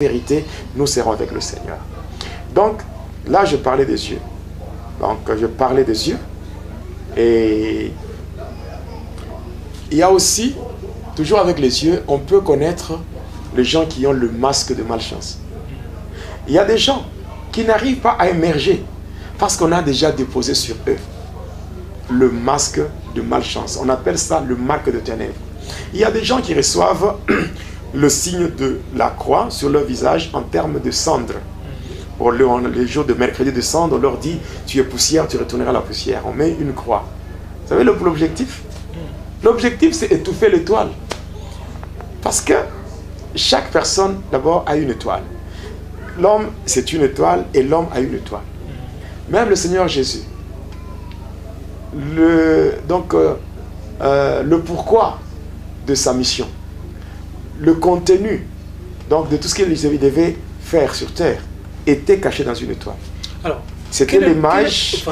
vérité, nous serons avec le Seigneur. Donc, là, je parlais des yeux. Donc, je parlais des yeux. Et il y a aussi, toujours avec les yeux, on peut connaître les gens qui ont le masque de malchance. Il y a des gens qui n'arrivent pas à émerger parce qu'on a déjà déposé sur eux le masque de malchance. On appelle ça le marque de ténèbres. Il y a des gens qui reçoivent le signe de la croix sur leur visage en termes de cendre. Pour les jours de mercredi de cendre, on leur dit « Tu es poussière, tu retourneras à la poussière ». On met une croix. Vous savez l'objectif? L'objectif, c'est étouffer l'étoile. Parce que chaque personne, d'abord, a une étoile. L'homme, c'est une étoile et l'homme a une étoile. Même le Seigneur Jésus. Le pourquoi de sa mission. Le contenu donc, de tout ce qu'il devait faire sur terre était caché dans une étoile. C'était les mages.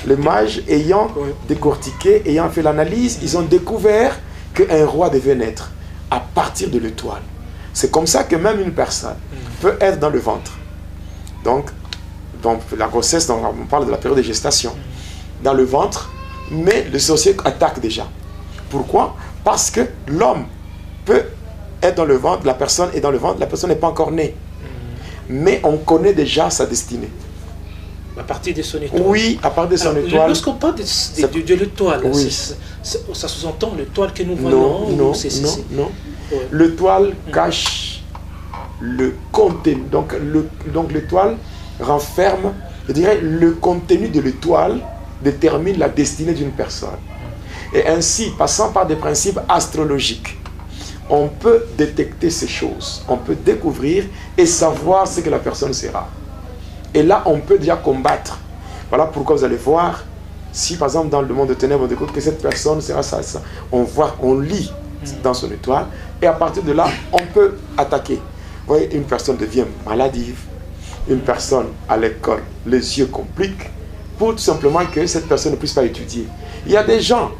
Les mages ayant décortiqué, ayant fait l'analyse, ils ont découvert qu'un roi devait naître à partir de l'étoile. C'est comme ça que même une personne peut être dans le ventre. Donc la grossesse, donc on parle de la période de gestation. Dans le ventre, mais le sorcier attaque déjà. Pourquoi? Parce que l'homme peut être dans le ventre, la personne est dans le ventre, la personne n'est pas encore née. Mais on connaît déjà sa destinée. À partir de son étoile. Oui, à partir de son étoile. Lorsqu'on parle de l'étoile, oui. Ça sous-entend l'étoile que nous voyons? Non. Ouais. L'étoile cache le contenu. Donc l'étoile renferme, je dirais, le contenu de l'étoile détermine la destinée d'une personne. Et ainsi, passant par des principes astrologiques, on peut détecter ces choses. On peut découvrir et savoir ce que la personne sera. Et là, on peut déjà combattre. Voilà pourquoi vous allez voir, si par exemple dans le monde de ténèbres, on découvre que cette personne sera ça, ça. On lit dans son étoile, et à partir de là, on peut attaquer. Vous voyez, une personne devient maladive, une personne à l'école, les yeux compliquent, pour tout simplement que cette personne ne puisse pas étudier. Il y a des gens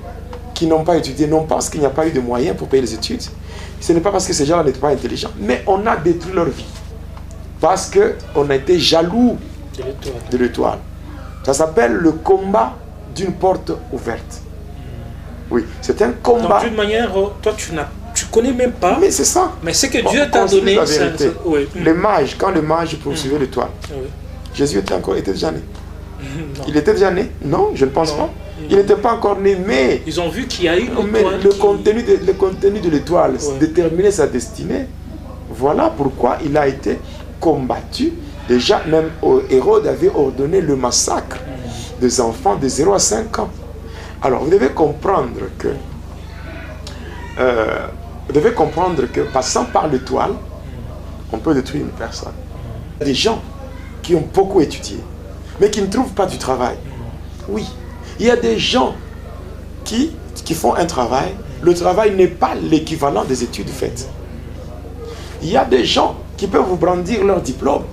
qui n'ont pas étudié, non pas parce qu'il n'y a pas eu de moyens pour payer les études, ce n'est pas parce que ces gens-là n'étaient pas intelligents, mais on a détruit leur vie. Parce qu'on a été jaloux de l'étoile. Ça s'appelle le combat d'une porte ouverte. Oui, c'est un combat. D'une manière, toi tu connais même pas. Mais c'est ça. Mais c'est que Dieu t'a donné. La vérité. Oui. Les mages, quand les mages poursuivaient l'étoile, Jésus était déjà né. Il était déjà né? Non, je ne pense pas. Il n'était pas encore né, mais ils ont vu qu'il y a eu mais le contenu de l'étoile déterminait sa destinée. Voilà pourquoi il a été combattu. Déjà, même Hérode avait ordonné le massacre des enfants de 0 à 5 ans. Alors, vous devez comprendre que passant par l'étoile, on peut détruire une personne. Il y a des gens qui ont beaucoup étudié, mais qui ne trouvent pas du travail. Oui, il y a des gens qui font un travail. Le travail n'est pas l'équivalent des études faites. Il y a des gens qui peuvent vous brandir leur diplôme.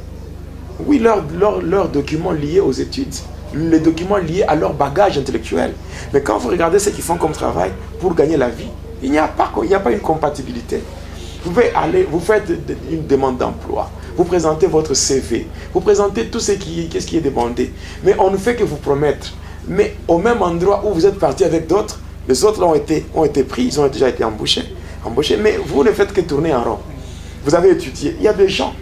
Oui, leurs documents liés aux études, les documents liés à leur bagage intellectuel. Mais quand vous regardez ce qu'ils font comme travail pour gagner la vie, il n'y a pas une compatibilité. Vous pouvez aller, vous faites une demande d'emploi, vous présentez votre CV, vous présentez tout ce qui est demandé. Mais on ne fait que vous promettre. Mais au même endroit où vous êtes parti avec d'autres, les autres ont été pris, ils ont déjà été embauchés, mais vous ne faites que tourner en rond. Vous avez étudié. Il y a des gens,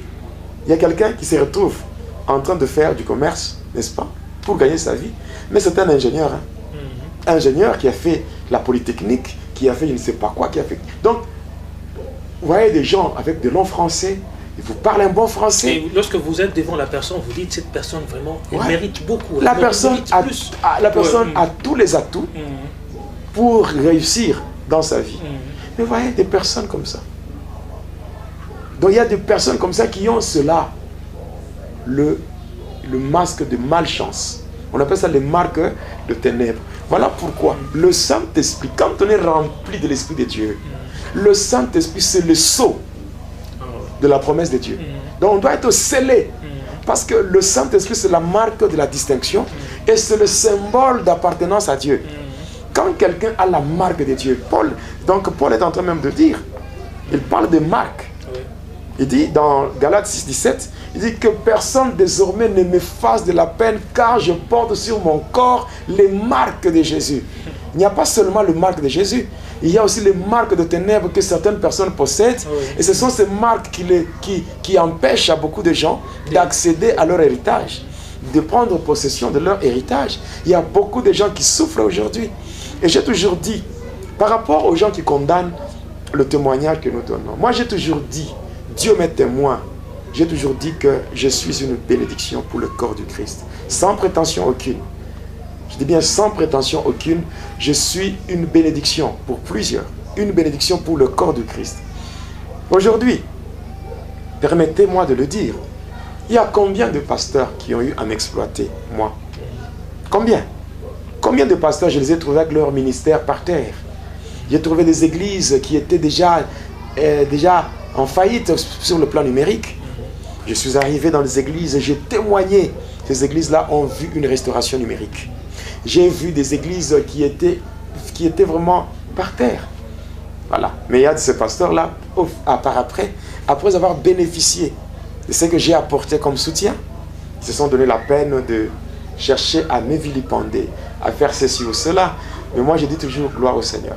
il y a quelqu'un qui se retrouve en train de faire du commerce, n'est-ce pas, pour gagner sa vie. Mais c'est un ingénieur. Ingénieur qui a fait la polytechnique, qui a fait je ne sais pas quoi, qui a fait... Donc, vous voyez des gens avec de longs français, ils vous parlent un bon français. Et lorsque vous êtes devant la personne, vous dites cette personne vraiment, elle mérite beaucoup. La personne a tous les atouts pour réussir dans sa vie. Mais vous voyez des personnes comme ça. Donc il y a des personnes comme ça qui ont cela, le masque de malchance. On appelle ça les marques de ténèbres. Voilà pourquoi le Saint-Esprit, quand on est rempli de l'Esprit de Dieu, le Saint-Esprit c'est le sceau de la promesse de Dieu. Donc on doit être scellé. Parce que le Saint-Esprit c'est la marque de la distinction et c'est le symbole d'appartenance à Dieu. Quand quelqu'un a la marque de Dieu, Paul est en train même de dire, il parle de marque. Il dit dans Galates 6, 17, il dit que personne désormais ne me fasse de la peine car je porte sur mon corps les marques de Jésus. Il n'y a pas seulement le marque de Jésus, il y a aussi les marques de ténèbres que certaines personnes possèdent. Et ce sont ces marques qui empêchent à beaucoup de gens d'accéder à leur héritage, de prendre possession de leur héritage. Il y a beaucoup de gens qui souffrent aujourd'hui. Et j'ai toujours dit, par rapport aux gens qui condamnent le témoignage que nous donnons, moi j'ai toujours dit, Dieu m'est témoin, j'ai toujours dit que je suis une bénédiction pour le corps du Christ, sans prétention aucune. Je dis bien sans prétention aucune, je suis une bénédiction pour plusieurs, une bénédiction pour le corps du Christ. Aujourd'hui, permettez-moi de le dire, il y a combien de pasteurs qui ont eu à m'exploiter, moi? Combien? Combien de pasteurs je les ai trouvés avec leur ministère par terre? J'ai trouvé des églises qui étaient déjà en faillite sur le plan numérique. Je suis arrivé dans des églises et j'ai témoigné. Ces églises-là ont vu une restauration numérique. J'ai vu des églises qui étaient vraiment par terre. Voilà. Mais il y a de ces pasteurs-là, après avoir bénéficié de ce que j'ai apporté comme soutien, ils se sont donné la peine de chercher à me vilipender, à faire ceci ou cela. Mais moi, je dis toujours gloire au Seigneur.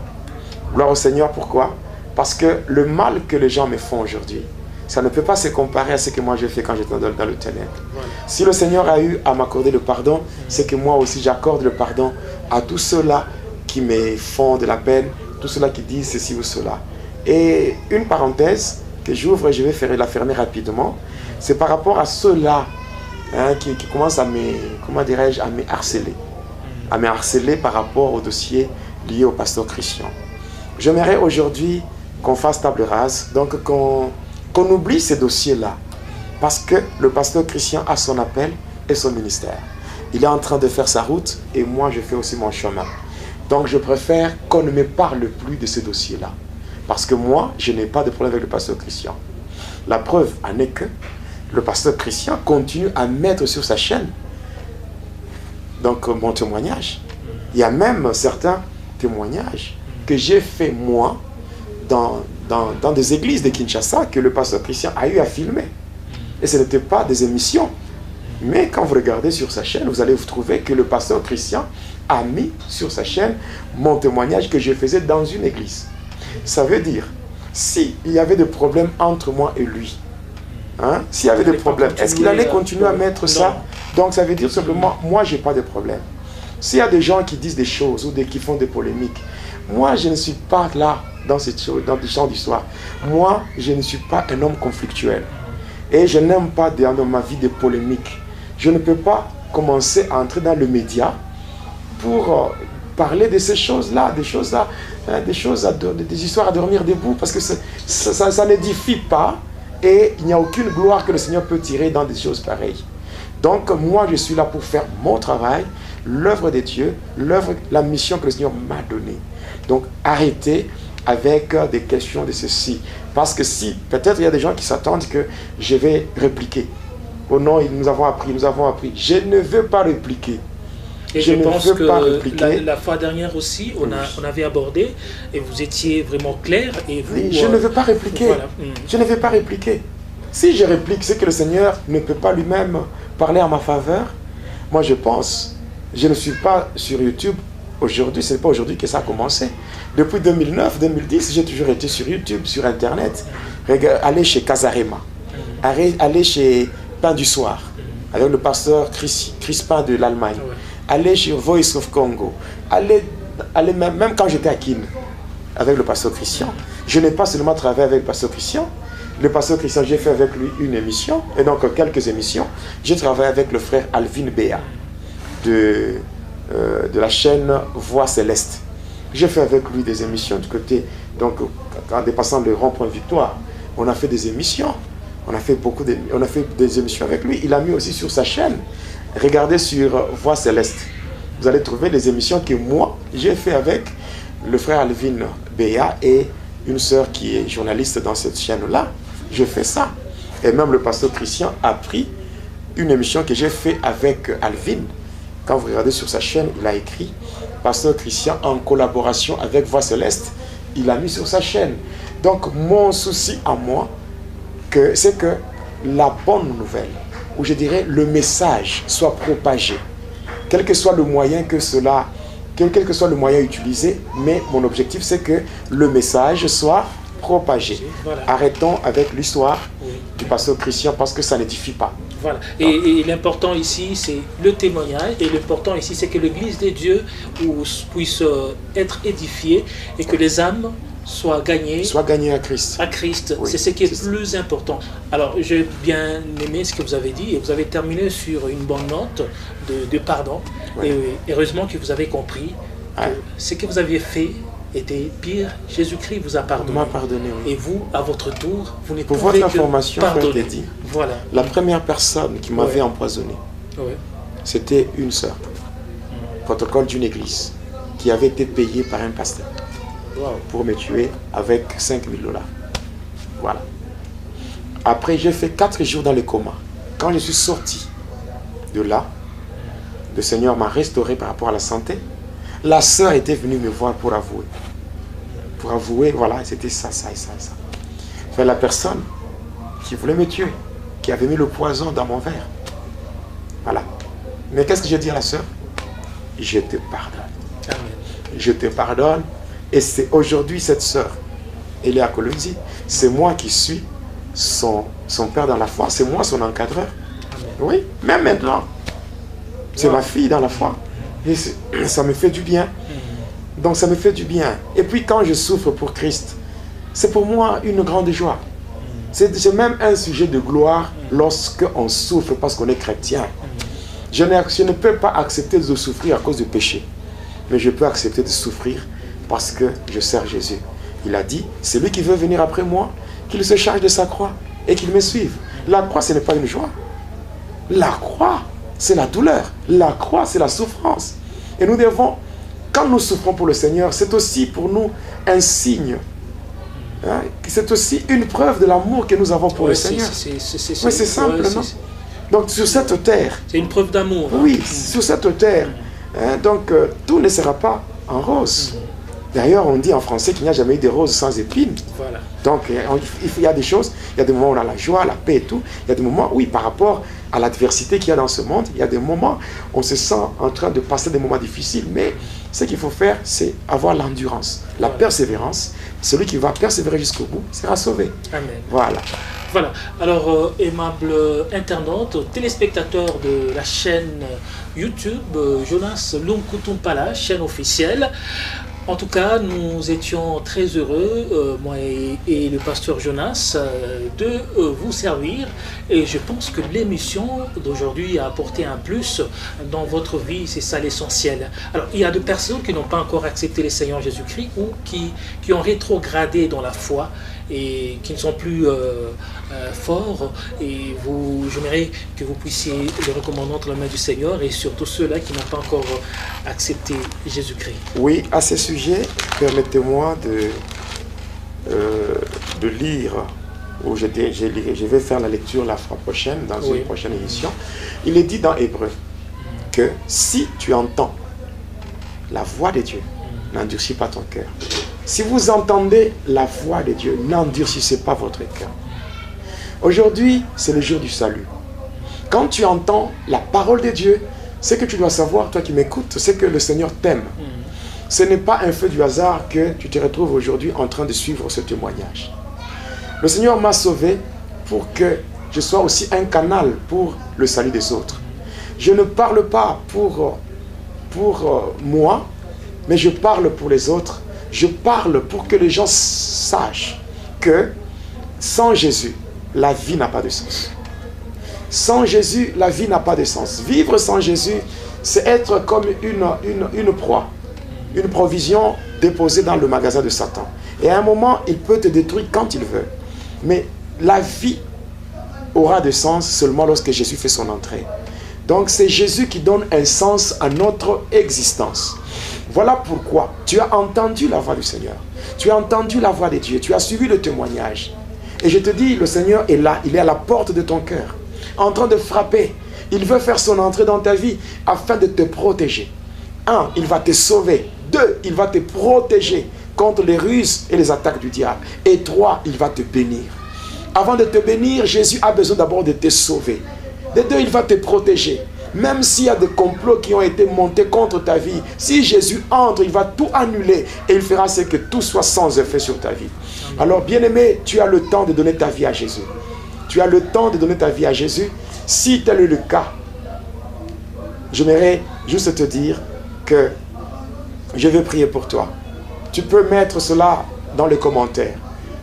Gloire au Seigneur, pourquoi? Parce que le mal que les gens me font aujourd'hui, ça ne peut pas se comparer à ce que moi j'ai fait quand j'étais dans le ténèbre. Voilà. Si le Seigneur a eu à m'accorder le pardon, c'est que moi aussi j'accorde le pardon à tous ceux-là qui me font de la peine, tous ceux-là qui disent ceci ou cela. Et une parenthèse que j'ouvre et je vais la fermer rapidement, c'est par rapport à ceux-là qui commencent à me harceler par rapport au dossier lié au pasteur Christian. J'aimerais aujourd'hui qu'on fasse table rase, donc qu'on oublie ces dossiers-là, parce que le pasteur Christian a son appel et son ministère. Il est en train de faire sa route et moi je fais aussi mon chemin. Donc je préfère qu'on ne me parle plus de ces dossiers-là, parce que moi je n'ai pas de problème avec le pasteur Christian. La preuve en est que le pasteur Christian continue à mettre sur sa chaîne donc mon témoignage. Il y a même certains témoignages que j'ai fait moi dans des églises de Kinshasa que le pasteur Christian a eu à filmer. Et ce n'était pas des émissions. Mais quand vous regardez sur sa chaîne, vous allez vous trouver que le pasteur Christian a mis sur sa chaîne mon témoignage que je faisais dans une église. Ça veut dire, s'il y avait des problèmes entre moi et lui, s'il y avait des problèmes, est-ce qu'il allait continuer à mettre ça? Donc ça veut dire simplement, moi je n'ai pas de problème. S'il y a des gens qui disent des choses ou qui font des polémiques, moi je ne suis pas là dans des champs d'histoire. Moi je ne suis pas un homme conflictuel. Et je n'aime pas dans ma vie des polémiques. Je ne peux pas commencer à entrer dans le média pour parler de ces choses-là, des histoires à dormir debout, parce que ça n'édifie pas et il n'y a aucune gloire que le Seigneur peut tirer dans des choses pareilles. Donc moi je suis là pour faire mon travail, l'œuvre de Dieu, la mission que le Seigneur m'a donnée. Donc arrêtez avec des questions de ceci. Parce que si, peut-être il y a des gens qui s'attendent que je vais répliquer. Oh non, nous avons appris. Je ne veux pas répliquer. Et je pense que la fois dernière aussi, on avait abordé, et vous étiez vraiment clair. Et vous, je ne veux pas répliquer. Voilà. Je ne veux pas répliquer. Si je réplique, c'est que le Seigneur ne peut pas lui-même parler en ma faveur. Moi je pense, je ne suis pas sur YouTube aujourd'hui, ce n'est pas aujourd'hui que ça a commencé. Depuis 2009, 2010, j'ai toujours été sur YouTube, sur Internet. Aller chez Casarema, aller chez Pain du Soir, avec le pasteur Crispin de l'Allemagne, aller chez Voice of Congo, aller même quand j'étais à Kin, avec le pasteur Christian. Je n'ai pas seulement travaillé avec le pasteur Christian. Le pasteur Christian, j'ai fait avec lui une émission, et donc quelques émissions. J'ai travaillé avec le frère Alvin Béa, de la chaîne Voix Céleste. J'ai fait avec lui des émissions du côté, donc en dépassant le rond-point Victoire, on a fait des émissions, on a fait des émissions avec lui. Il a mis aussi sur sa chaîne, regardez sur Voix Céleste, vous allez trouver des émissions que moi, j'ai fait avec le frère Alvin Béa et une sœur qui est journaliste dans cette chaîne-là. Je fais ça. Et même le pasteur Christian a pris une émission que j'ai fait avec Alvin. Quand vous regardez sur sa chaîne, il a écrit Pasteur Christian en collaboration avec Voix Céleste. Il a mis sur sa chaîne. Donc mon souci à moi, c'est que la bonne nouvelle, ou je dirais le message, soit propagé. Quel que soit le moyen quel que soit le moyen utilisé, mais mon objectif c'est que le message soit propagé. Voilà. Arrêtons avec l'histoire du pasteur Christian parce que ça n'édifie pas. Voilà. Et l'important ici, c'est le témoignage. Et l'important ici, c'est que l'Église de Dieu puisse être édifiée et que les âmes soient gagnées à Christ. À Christ. Oui, c'est ce qui est plus important. Alors, j'ai bien aimé ce que vous avez dit et vous avez terminé sur une bonne note de pardon. Oui. Et heureusement que vous avez compris que ce que vous aviez fait était pire. Jésus-Christ vous a pardonné. M'a pardonné, oui. Et vous, à votre tour, vous ne Pour pouvez votre que information, pardonner. dit, voilà. La première personne qui m'avait empoisonné, c'était une sœur, protocole d'une église, qui avait été payée par un pasteur pour me tuer avec 5 000 $. Voilà. Après, j'ai fait 4 jours dans le coma. Quand je suis sorti de là, le Seigneur m'a restauré par rapport à la santé. La sœur était venue me voir pour avouer. Pour avouer, voilà, c'était ça, ça et ça et ça. Enfin, la personne qui voulait me tuer, qui avait mis le poison dans mon verre. Voilà. Mais qu'est-ce que j'ai dit à la sœur? Je te pardonne. Amen. Je te pardonne. Et c'est aujourd'hui cette sœur, elle est à Kolwezi. C'est moi qui suis son père dans la foi. C'est moi son encadreur. Amen. Oui, même maintenant. C'est ma fille dans la foi. Et ça me fait du bien. Donc ça me fait du bien. Et puis quand je souffre pour Christ, c'est pour moi une grande joie. C'est même un sujet de gloire lorsque on souffre parce qu'on est chrétien. Je ne peux pas accepter de souffrir à cause du péché. Mais je peux accepter de souffrir parce que je sers Jésus. Il a dit, c'est lui qui veut venir après moi, qu'il se charge de sa croix et qu'il me suive. La croix, ce n'est pas une joie. La croix, c'est la douleur. La croix, c'est la souffrance. Et nous devons, quand nous souffrons pour le Seigneur, c'est aussi pour nous un signe. Hein? C'est aussi une preuve de l'amour que nous avons pour le Seigneur. Oui, c'est simple, non? Donc sur cette terre... C'est une preuve d'amour. Hein? Oui, sur cette terre. Hein? Donc tout ne sera pas en rose. D'ailleurs, on dit en français qu'il n'y a jamais eu de roses sans épines. Voilà. Donc, il y a des choses, il y a des moments où on a la joie, la paix et tout. Il y a des moments, oui, par rapport à l'adversité qu'il y a dans ce monde, il y a des moments où on se sent en train de passer des moments difficiles. Mais ce qu'il faut faire, c'est avoir l'endurance, la persévérance. Celui qui va persévérer jusqu'au bout sera sauvé. Amen. Voilà. Voilà. Alors, aimable internaute, téléspectateur de la chaîne YouTube, Jonas Lunkutumpala, chaîne officielle. En tout cas, nous étions très heureux, moi et le pasteur Jonas, de vous servir. Et je pense que l'émission d'aujourd'hui a apporté un plus dans votre vie, c'est ça l'essentiel. Alors, il y a des personnes qui n'ont pas encore accepté le Seigneur Jésus-Christ ou qui ont rétrogradé dans la foi et qui ne sont plus forts. Et j'aimerais que vous puissiez les recommander entre la main du Seigneur et surtout ceux-là qui n'ont pas encore accepté Jésus-Christ. Oui, à ce sujet, permettez-moi de lire, ou je vais faire la lecture la fois prochaine, dans une prochaine émission. Il est dit dans Hébreu que si tu entends la voix de Dieu, n'endurcis pas ton cœur. Si vous entendez la voix de Dieu, n'endurcissez pas votre cœur. Aujourd'hui, c'est le jour du salut. Quand tu entends la parole de Dieu, ce que tu dois savoir, toi qui m'écoutes, c'est que le Seigneur t'aime. Ce n'est pas un fait du hasard que tu te retrouves aujourd'hui en train de suivre ce témoignage. Le Seigneur m'a sauvé pour que je sois aussi un canal pour le salut des autres. Je ne parle pas pour moi, mais je parle pour les autres. Je parle pour que les gens sachent que sans Jésus, la vie n'a pas de sens. Sans Jésus, la vie n'a pas de sens. Vivre sans Jésus, c'est être comme une proie, une provision déposée dans le magasin de Satan. Et à un moment, il peut te détruire quand il veut. Mais la vie aura de sens seulement lorsque Jésus fait son entrée. Donc c'est Jésus qui donne un sens à notre existence. Voilà pourquoi tu as entendu la voix du Seigneur. Tu as entendu la voix de Dieu. Tu as suivi le témoignage. Et je te dis, le Seigneur est là. Il est à la porte de ton cœur, en train de frapper. Il veut faire son entrée dans ta vie afin de te protéger. 1, il va te sauver. 2, il va te protéger contre les ruses et les attaques du diable. Et 3, il va te bénir. Avant de te bénir, Jésus a besoin d'abord de te sauver. De deux, il va te protéger. Même s'il y a des complots qui ont été montés contre ta vie, si Jésus entre, il va tout annuler et il fera ce que tout soit sans effet sur ta vie. Alors, bien-aimé, tu as le temps de donner ta vie à Jésus. Tu as le temps de donner ta vie à Jésus. Si tel est le cas, j'aimerais juste te dire que je vais prier pour toi. Tu peux mettre cela dans les commentaires.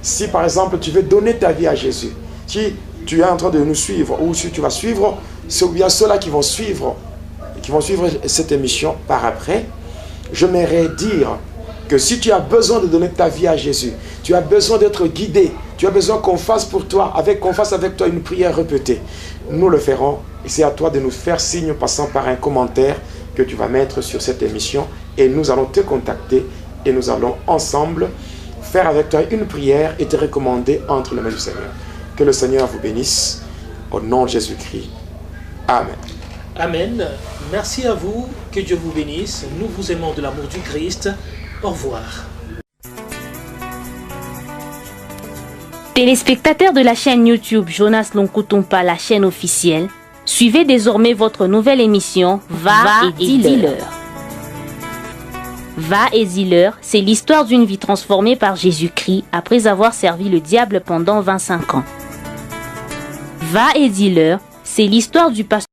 Si par exemple tu veux donner ta vie à Jésus, si tu es en train de nous suivre ou si tu vas suivre, c'est bien ceux-là qui vont suivre cette émission par après, j'aimerais dire que si tu as besoin de donner ta vie à Jésus, tu as besoin d'être guidé, tu as besoin qu'on fasse pour toi, qu'on fasse avec toi une prière répétée, nous le ferons et c'est à toi de nous faire signe en passant par un commentaire que tu vas mettre sur cette émission et nous allons te contacter et nous allons ensemble faire avec toi une prière et te recommander entre les mains du Seigneur. Que le Seigneur vous bénisse au nom de Jésus-Christ. Amen. Amen. Merci à vous. Que Dieu vous bénisse. Nous vous aimons de l'amour du Christ. Au revoir. Téléspectateurs de la chaîne YouTube Jonas Lonkutumpa, la chaîne officielle, suivez désormais votre nouvelle émission Va et dis-leur. Va et dis-leur, c'est l'histoire d'une vie transformée par Jésus-Christ après avoir servi le diable pendant 25 ans. Va et dis-leur, c'est l'histoire du pasteur